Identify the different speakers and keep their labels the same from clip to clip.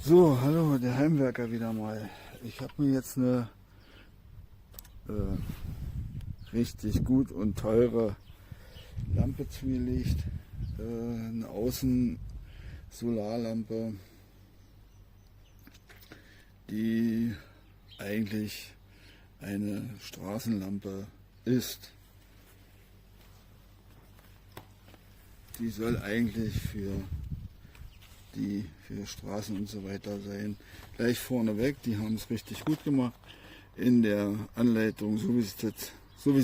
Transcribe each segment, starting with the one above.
Speaker 1: So, hallo, der Heimwerker wieder mal. Ich habe mir jetzt eine richtig gut und teure Lampe zugelegt. Eine Außen-Solarlampe, die eigentlich eine Straßenlampe ist. Die soll eigentlich für Straßen und so weiter sein. Gleich vorneweg, die haben es richtig gut gemacht in der Anleitung, so wie es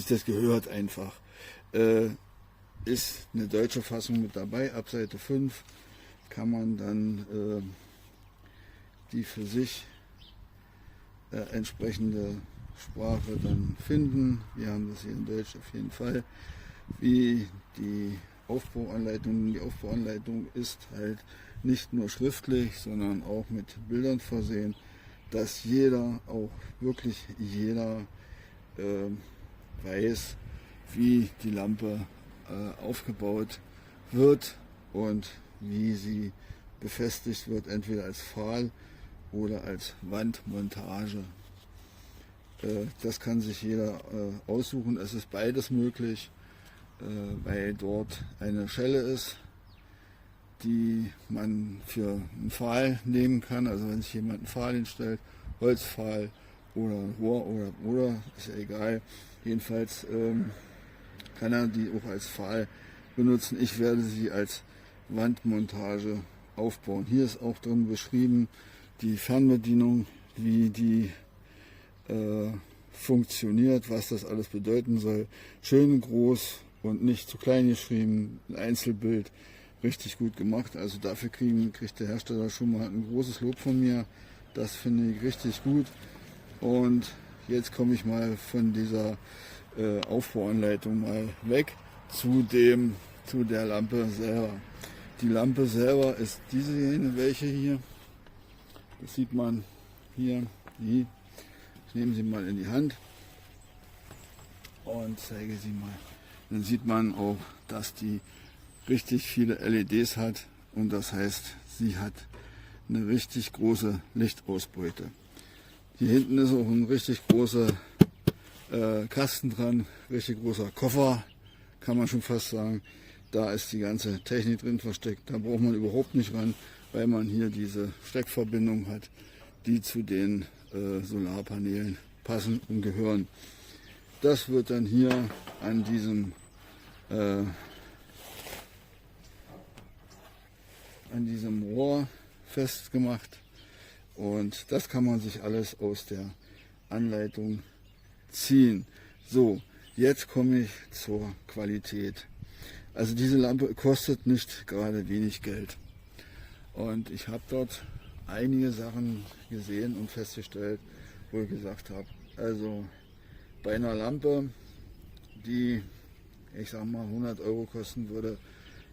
Speaker 1: das gehört einfach. Ist eine deutsche Fassung mit dabei, ab Seite 5 kann man dann die für sich entsprechende Sprache dann finden. Wir haben das hier in Deutsch auf jeden Fall. Wie die Aufbauanleitung. Die Aufbauanleitung ist halt nicht nur schriftlich, sondern auch mit Bildern versehen, dass jeder, auch wirklich jeder, weiß, wie die Lampe aufgebaut wird und wie sie befestigt wird, entweder als Pfahl oder als Wandmontage. Das kann sich jeder aussuchen. Es ist beides möglich, weil dort eine Schelle ist, die man für einen Pfahl nehmen kann. Also wenn sich jemand einen Pfahl hinstellt, Holzpfahl oder ein Rohr oder ist ja egal. Jedenfalls kann er die auch als Pfahl benutzen. Ich werde sie als Wandmontage aufbauen. Hier ist auch drin beschrieben die Fernbedienung, wie die funktioniert, was das alles bedeuten soll. Schön groß und nicht zu klein geschrieben, ein Einzelbild, richtig gut gemacht. Also dafür kriegt der Hersteller schon mal ein großes Lob von mir. Das finde ich richtig gut. Und jetzt komme ich mal von dieser Aufbauanleitung mal weg zu der Lampe selber. Die Lampe selber ist diese, welche hier. Das sieht man hier. Ich nehme sie mal in die Hand und zeige sie mal. Dann sieht man auch, dass die richtig viele LEDs hat und das heißt, sie hat eine richtig große Lichtausbeute. Hier hinten ist auch ein richtig großer Kasten dran, richtig großer Koffer, kann man schon fast sagen. Da ist die ganze Technik drin versteckt. Da braucht man überhaupt nicht ran, weil man hier diese Steckverbindung hat, die zu den Solarpanelen passen und gehören. Das wird dann hier an diesem Rohr festgemacht und das kann man sich alles aus der Anleitung ziehen. So, jetzt komme ich zur Qualität. Also diese Lampe kostet nicht gerade wenig Geld und ich habe dort einige Sachen gesehen und festgestellt, wo ich gesagt habe, also bei einer Lampe, die ich sag mal 100 Euro kosten würde,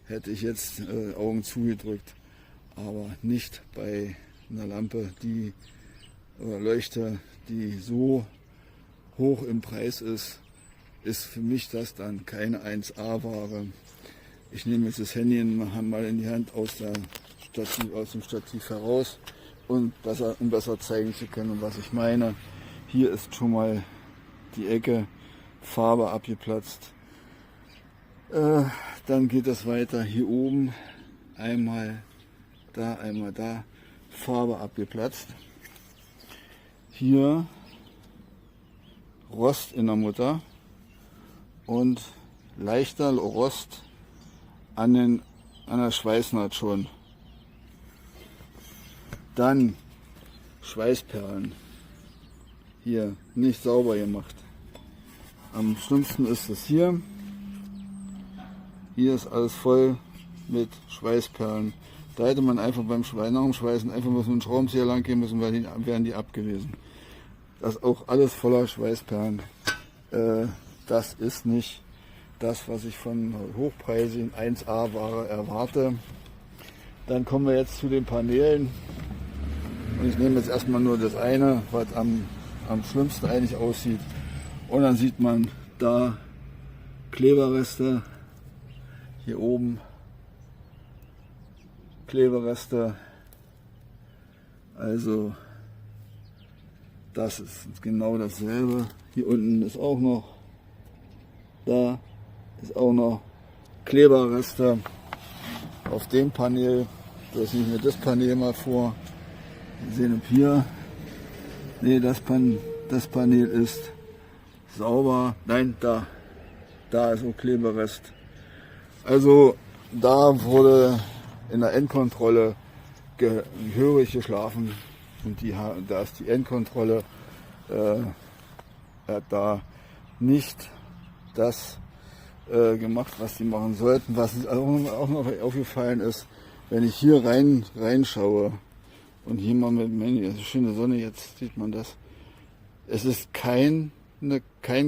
Speaker 1: hätte ich jetzt Augen zugedrückt, aber nicht bei einer Lampe, oder Leuchte, die so hoch im Preis ist für mich das dann keine 1A-Ware. Ich nehme jetzt das Handy mal in die Hand aus dem Stativ heraus, um besser zeigen zu können, was ich meine. Hier ist schon mal die Ecke, Farbe abgeplatzt. Dann geht es weiter hier oben, einmal da, Farbe abgeplatzt. Hier Rost in der Mutter und leichter Rost an der Schweißnaht schon. Dann Schweißperlen. Hier nicht sauber gemacht. Am schlimmsten ist es hier. Hier ist alles voll mit Schweißperlen. Da hätte man einfach nach dem Schweißen einfach mit einem Schraubenzieher lang gehen müssen, weil wären die abgewesen. Das ist auch alles voller Schweißperlen. Das ist nicht das, was ich von hochpreisigen 1A-Ware erwarte. Dann kommen wir jetzt zu den Paneelen. Und ich nehme jetzt erstmal nur das eine, was am schlimmsten eigentlich aussieht. Und dann sieht man da Kleberreste. Hier oben Kleberreste Also das ist genau dasselbe. Hier unten ist auch noch, da ist auch noch Kleberreste auf dem Panel. Das nehme ich mir das Panel mal vor. Wir sehen ob hier. Nee, das Panel ist sauber. Nein, da ist auch Kleberrest. Also da wurde in der Endkontrolle gehörig geschlafen. Und da ist die Endkontrolle, hat da nicht das gemacht, was die machen sollten. Was auch noch aufgefallen ist, wenn ich hier reinschaue und hier mal mit meine schöne Sonne, jetzt sieht man das. Es ist kein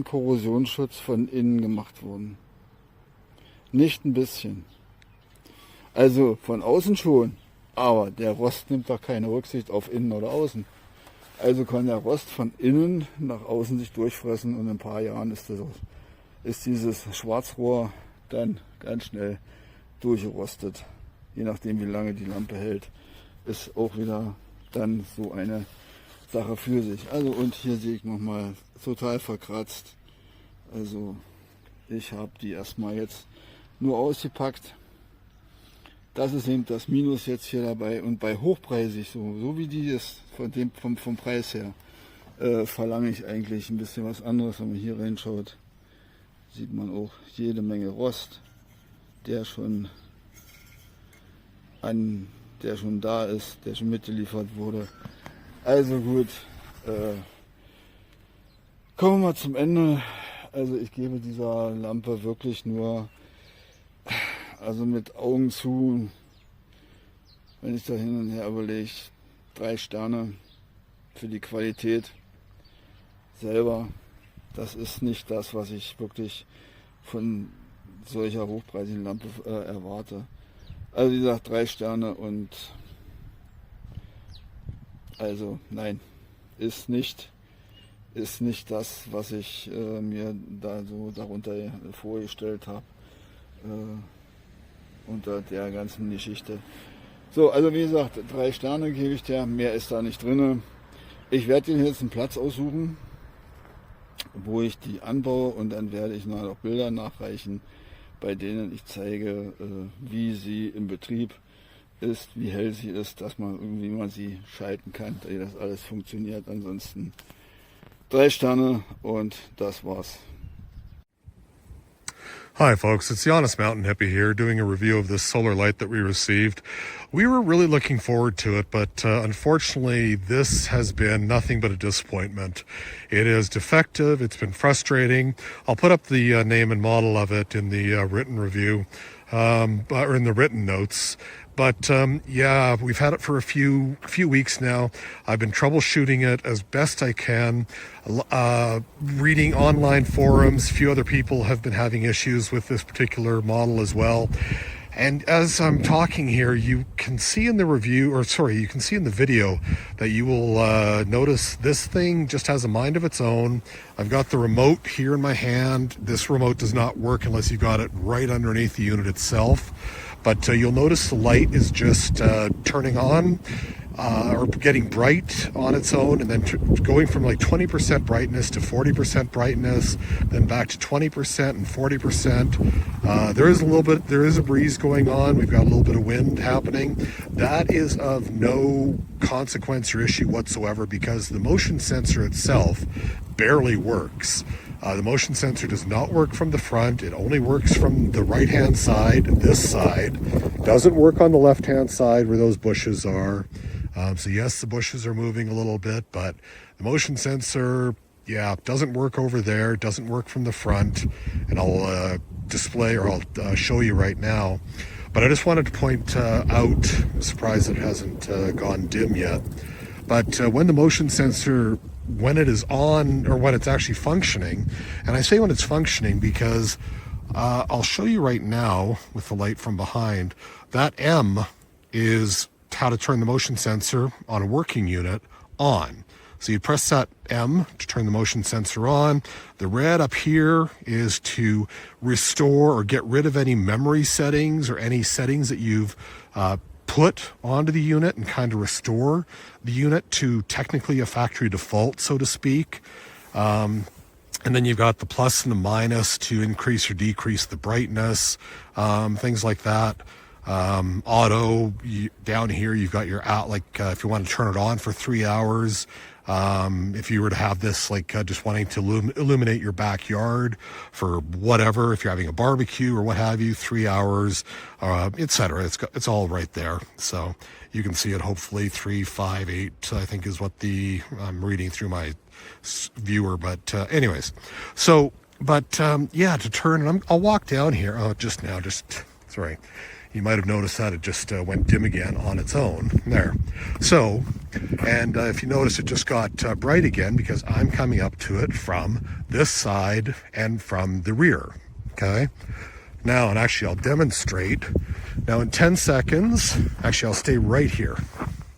Speaker 1: Korrosionsschutz von innen gemacht worden. Nicht ein bisschen. Also von außen schon. Aber der Rost nimmt doch keine Rücksicht auf innen oder außen. Also kann der Rost von innen nach außen sich durchfressen und in ein paar Jahren ist dieses Schwarzrohr dann ganz schnell durchgerostet. Je nachdem wie lange die Lampe hält, ist auch wieder dann so eine Sache für sich. Also und hier sehe ich nochmal total verkratzt. Also ich habe die erstmal jetzt nur ausgepackt. Das ist eben das Minus jetzt hier dabei und bei hochpreisig, so wie die ist vom Preis her, verlange ich eigentlich ein bisschen was anderes. Wenn man hier reinschaut, sieht man auch jede Menge Rost, der schon da ist, der schon mitgeliefert wurde. Also gut, kommen wir mal zum Ende. Also ich gebe dieser Lampe wirklich nur, also mit Augen zu, wenn ich da hin und her überlege, 3 Sterne für die Qualität selber. Das ist nicht das, was ich wirklich von solcher hochpreisigen Lampe erwarte. Also wie gesagt, 3 Sterne und also nein, ist nicht das, was ich mir da so darunter vorgestellt habe. Unter der ganzen Geschichte. So, also wie gesagt, 3 Sterne gebe ich der, mehr ist da nicht drin. Ich werde Ihnen jetzt einen Platz aussuchen, wo ich die anbaue und dann werde ich noch Bilder nachreichen, bei denen ich zeige, wie sie im Betrieb ist, wie hell sie ist, dass man irgendwie mal sie schalten kann, dass das alles funktioniert. Ansonsten 3 Sterne und das war's.
Speaker 2: Hi folks, it's the Honest Mountain Hippie here doing a review of this solar light that we received. We were really looking forward to it, but unfortunately this has been nothing but a disappointment. It is defective, it's been frustrating. I'll put up the name and model of it in the written review, or in the written notes. But yeah, we've had it for a few weeks now. I've been troubleshooting it as best I can, reading online forums. A few other people have been having issues with this particular model as well. And as I'm talking here, you can see in the review, or sorry, you can see in the video that you will notice this thing just has a mind of its own. I've got the remote here in my hand. This remote does not work unless you've got it right underneath the unit itself. But you'll notice the light is just turning on or getting bright on its own, and then going from like 20% brightness to 40% brightness, then back to 20% and 40%. There is a breeze going on. We've got a little bit of wind happening. That is of no consequence or issue whatsoever because the motion sensor itself barely works. The motion sensor does not work from the front. It only works from the right-hand side, this side. Doesn't work on the left-hand side where those bushes are. So yes, the bushes are moving a little bit, but the motion sensor, yeah, doesn't work over there. Doesn't work from the front. And I'll display, or I'll show you right now. But I just wanted to point out, I'm surprised it hasn't gone dim yet. But when the motion sensor, when it is on, or when it's actually functioning, and I say when it's functioning because I'll show you right now with the light from behind, that M is how to turn the motion sensor on a working unit on. So you press that M to turn the motion sensor on. The red up here is to restore or get rid of any memory settings or any settings that you've put onto the unit and kind of restore the unit to technically a factory default, so to speak. And then you've got the plus and the minus to increase or decrease the brightness, things like that. Auto, down here you've got your out, like if you want to turn it on for 3 hours. If you were to have this, like just wanting to illuminate your backyard for whatever, if you're having a barbecue or what have you, 3 hours, etc. It's all right there. So you can see it hopefully 3, 5, 8, I think is what I'm reading through my viewer. But anyways, so, but yeah, to turn, and I'll walk down here. Oh, sorry. You might have noticed that it just went dim again on its own there. So, and if you notice, it just got bright again because I'm coming up to it from this side and from the rear. Okay. Now, and actually I'll demonstrate. Now in 10 seconds, actually I'll stay right here.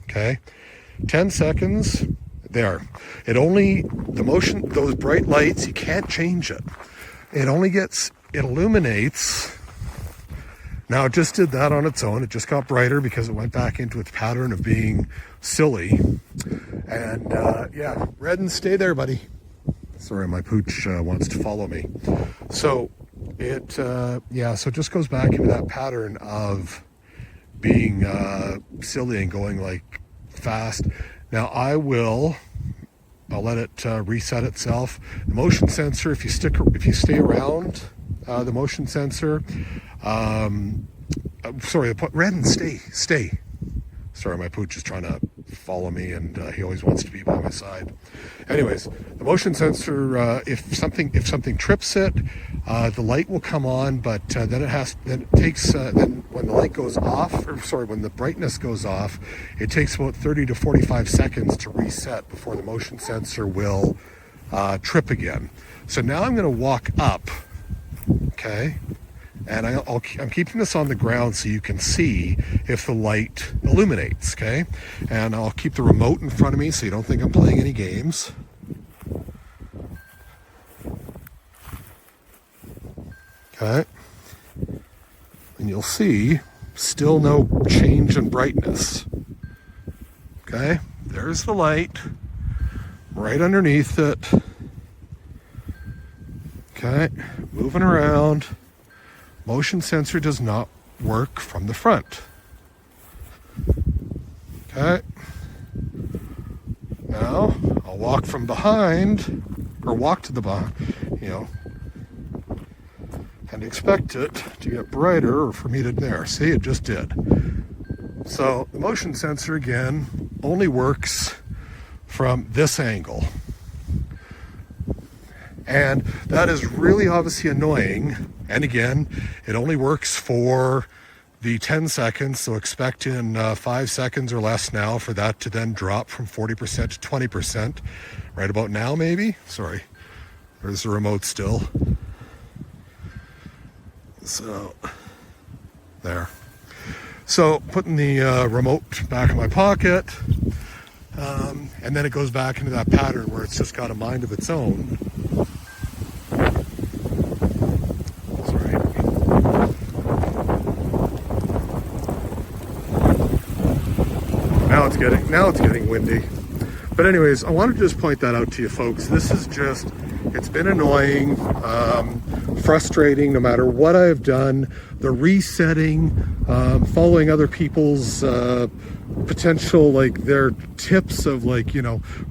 Speaker 2: Okay. 10 seconds. There. It only, the motion, those bright lights, you can't change it. It illuminates. Now it just did that on its own. It just got brighter because it went back into its pattern of being silly. And yeah, Redden, stay there, buddy. Sorry, my pooch wants to follow me. So it, yeah, so it just goes back into that pattern of being silly and going like fast. Now I'll let it reset itself. The motion sensor, if you stay around the motion sensor, sorry, Redden, stay. Sorry, my pooch is trying to follow me, and he always wants to be by my side. Anyways, the motion sensor, if something trips it, the light will come on, but then when the light goes off, or sorry, when the brightness goes off, it takes about 30 to 45 seconds to reset before the motion sensor will trip again. So now I'm going to walk up, okay? And I'm keeping this on the ground so you can see if the light illuminates, okay? And I'll keep the remote in front of me so you don't think I'm playing any games. Okay. And you'll see still no change in brightness. Okay, there's the light right underneath it. Okay, moving around. Motion sensor does not work from the front. Okay. Now I'll walk from behind, or walk to the behind, and expect it to get brighter, or for me to there. See, it just did. So the motion sensor again only works from this angle. And that is really obviously annoying. And again, it only works for the 10 seconds. So expect in 5 seconds or less now for that to then drop from 40% to 20%. Right about now, maybe? Sorry, there's the remote still. So, there. So putting the remote back in my pocket. And then it goes back into that pattern where it's just got a mind of its own. Now it's getting windy. But anyways, I wanted to just point that out to you folks. This is just, it's been annoying, frustrating no matter what I've done. The resetting, following other people's potential, like their tips of like,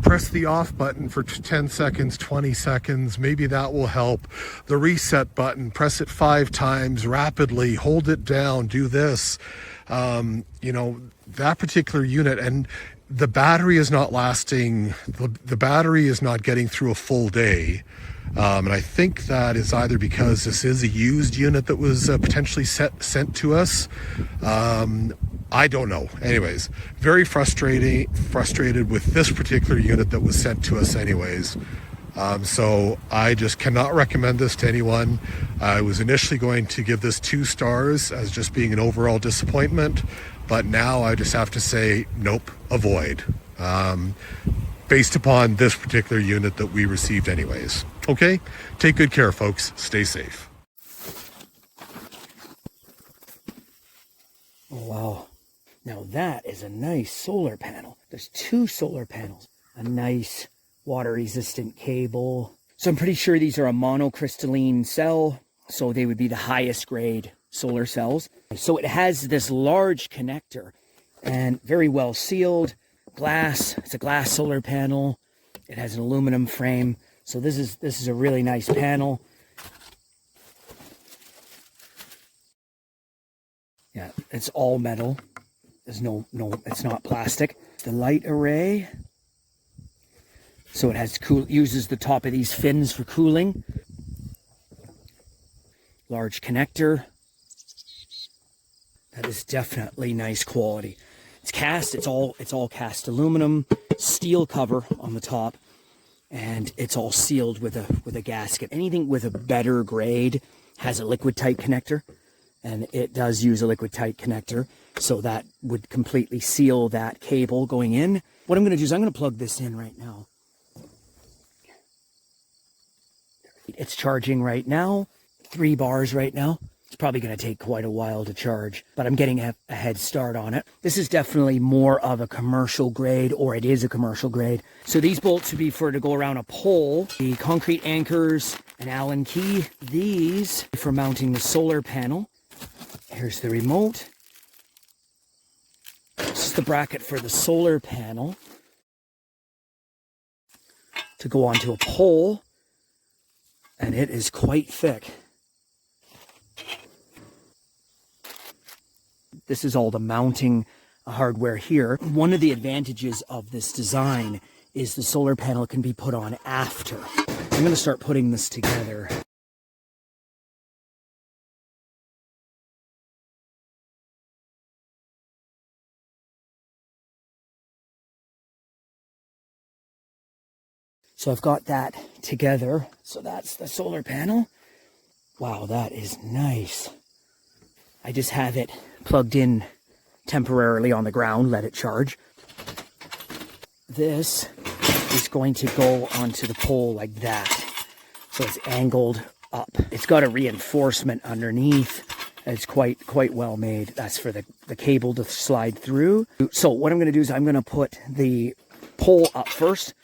Speaker 2: press the off button for 10 seconds, 20 seconds, maybe that will help. The reset button, press it 5 times rapidly, hold it down, do this. That particular unit, and the battery is not lasting, the battery is not getting through a full day. And I think that is either because this is a used unit that was potentially sent to us. I don't know. Anyways, very frustrated with this particular unit that was sent to us anyways. So I just cannot recommend this to anyone. I was initially going to give this 2 stars as just being an overall disappointment, but now I just have to say, nope, avoid. Based upon this particular unit that we received anyways. Okay, take good care, folks. Stay safe.
Speaker 1: Oh, wow.
Speaker 3: Now that is a nice solar panel. There's 2 solar panels. A nice water-resistant cable. So I'm pretty sure these are a monocrystalline cell, so they would be the highest grade solar cells. So it has this large connector and very well sealed glass. It's a glass solar panel. It has an aluminum frame. So this is a really nice panel. Yeah, it's all metal. There's no, it's not plastic. The light array. So it has uses the top of these fins for cooling. Large connector. That is definitely nice quality. It's cast, it's all cast aluminum, steel cover on the top, and it's all sealed with a gasket. Anything with a better grade has a liquid tight connector, and it does use a liquid tight connector, so that would completely seal that cable going in. What I'm going to do is I'm going to plug this in right now. It's charging right now, 3 bars right now. It's probably going to take quite a while to charge, but I'm getting a head start on it. This is definitely more of a commercial grade, or it is a commercial grade. So these bolts would be to go around a pole. The concrete anchors, an Allen key. These for mounting the solar panel. Here's the remote. This is the bracket for the solar panel to go onto a pole, and it is quite thick. This is all the mounting hardware here. One of the advantages of this design is the solar panel can be put on after. I'm going to start putting this together. So I've got that together. So that's the solar panel. Wow, that is nice. I just have it plugged in temporarily on the ground, let it charge. This is going to go onto the pole like that. So it's angled up. It's got a reinforcement underneath. It's quite well made. That's for the cable to slide through. So what I'm going to do is I'm going to put the pole up first,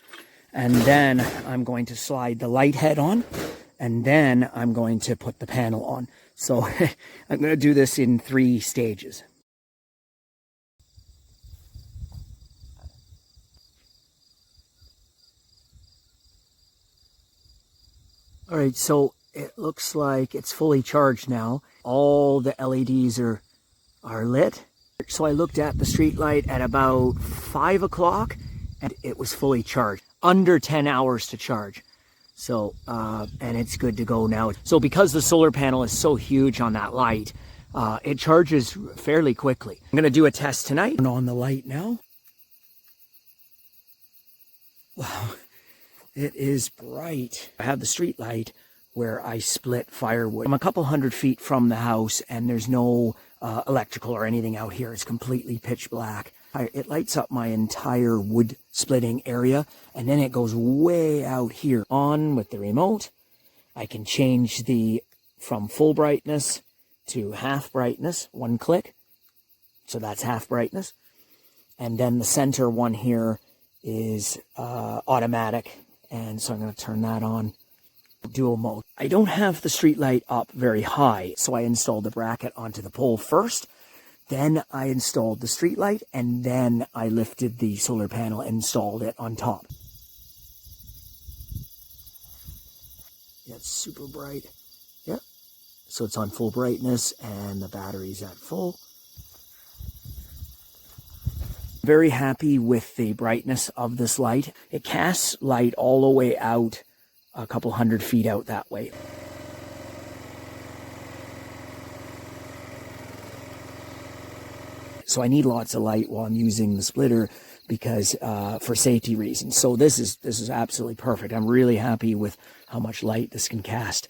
Speaker 3: and then I'm going to slide the light head on, and then I'm going to put the panel on. So I'm going to do this in 3 stages. All right, so it looks like it's fully charged now. All the LEDs are lit. So I looked at the street light at about 5 o'clock and it was fully charged. Under 10 hours to charge. So, and it's good to go now. So because the solar panel is so huge on that light, it charges fairly quickly. I'm going to do a test tonight. Turn on the light now. Wow, it is bright. I have the street light where I split firewood. I'm a couple 100 feet from the house and there's no electrical or anything out here. It's completely pitch black. It lights up my entire wood splitting area, and then it goes way out here. On with the remote, I can change from full brightness to half brightness, 1 click. So that's half brightness. And then the center one here is automatic, and so I'm going to turn that on. Dual mode. I don't have the street light up very high, so I installed the bracket onto the pole first. Then I installed the street light, and then I lifted the solar panel and installed it on top. Yeah, it's super bright. Yep. So it's on full brightness, and the battery's at full. Very happy with the brightness of this light. It casts light all the way out, a couple 100 feet out that way. So I need lots of light while I'm using the splitter because for safety reasons. So this is absolutely perfect. I'm really happy with how much light this can cast.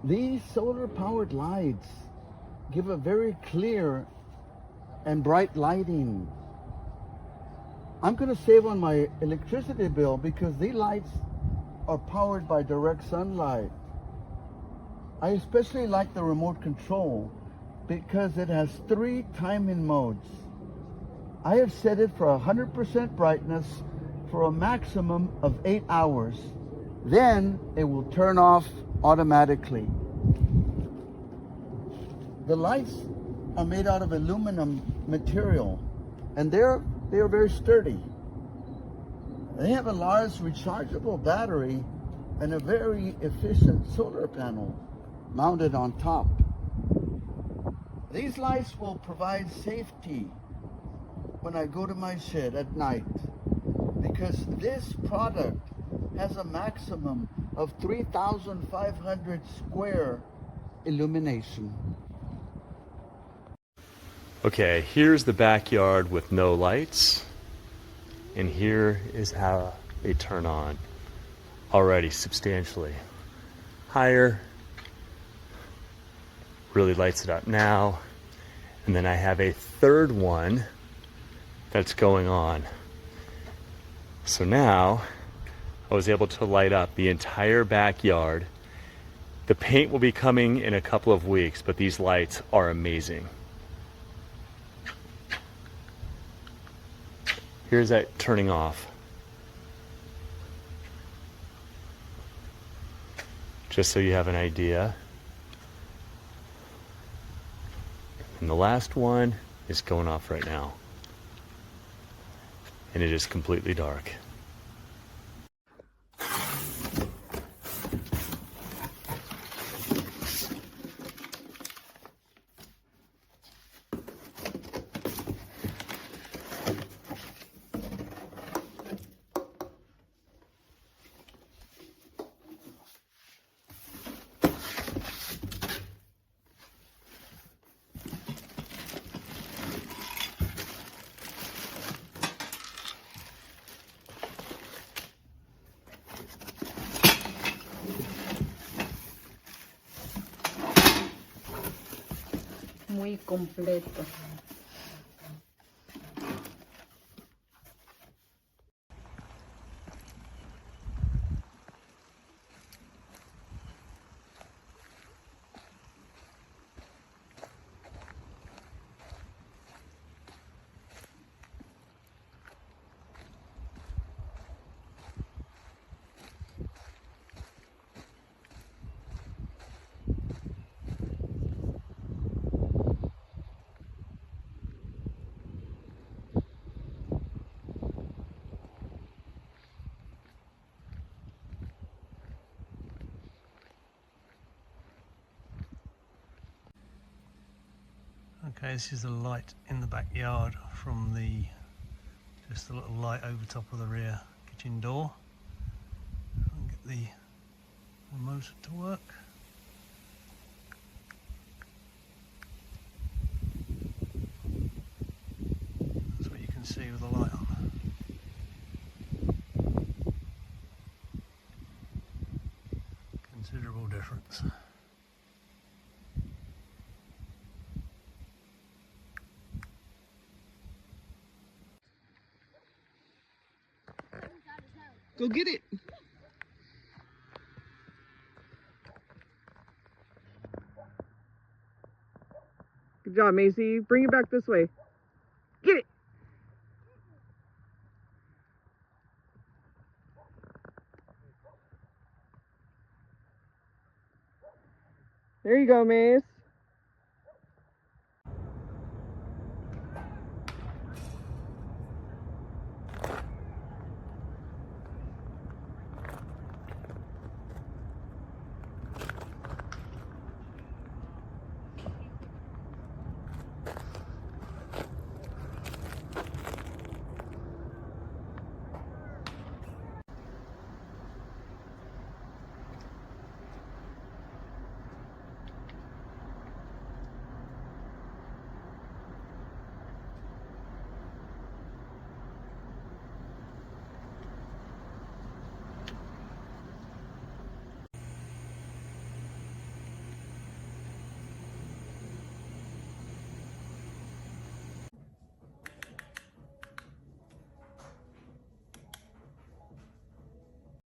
Speaker 1: These solar powered lights give a very clear and bright lighting. I'm going to save on my electricity bill because these lights are powered by direct sunlight. I especially like the remote control because it has 3 timing modes. I have set it for 100% brightness for a maximum of 8 hours. Then it will turn off automatically. The lights are made out of aluminum material and they are very sturdy. They have a large rechargeable battery and a very efficient solar panel mounted on top. These lights will provide safety when I go to my shed at night because this product has a maximum of 3,500 square illumination.
Speaker 4: Okay, here's the backyard with no lights, and here is how they turn on. Already substantially higher, really lights it up now, and then I have a third one that's going on. So now I was able to light up the entire backyard. The paint will be coming in a couple of weeks, but these lights are amazing. Here's that turning off. Just so you have an idea. And the last one is going off right now. And it is completely dark.
Speaker 5: Muy completo.
Speaker 6: Okay, this is the light in the backyard from just a little light over top of the rear kitchen door. I'll get the remote to work. That's what you can see with the light on. Considerable difference.
Speaker 7: Go get it. Good job, Macy. Bring it back this way. Get it. There you go, Mace.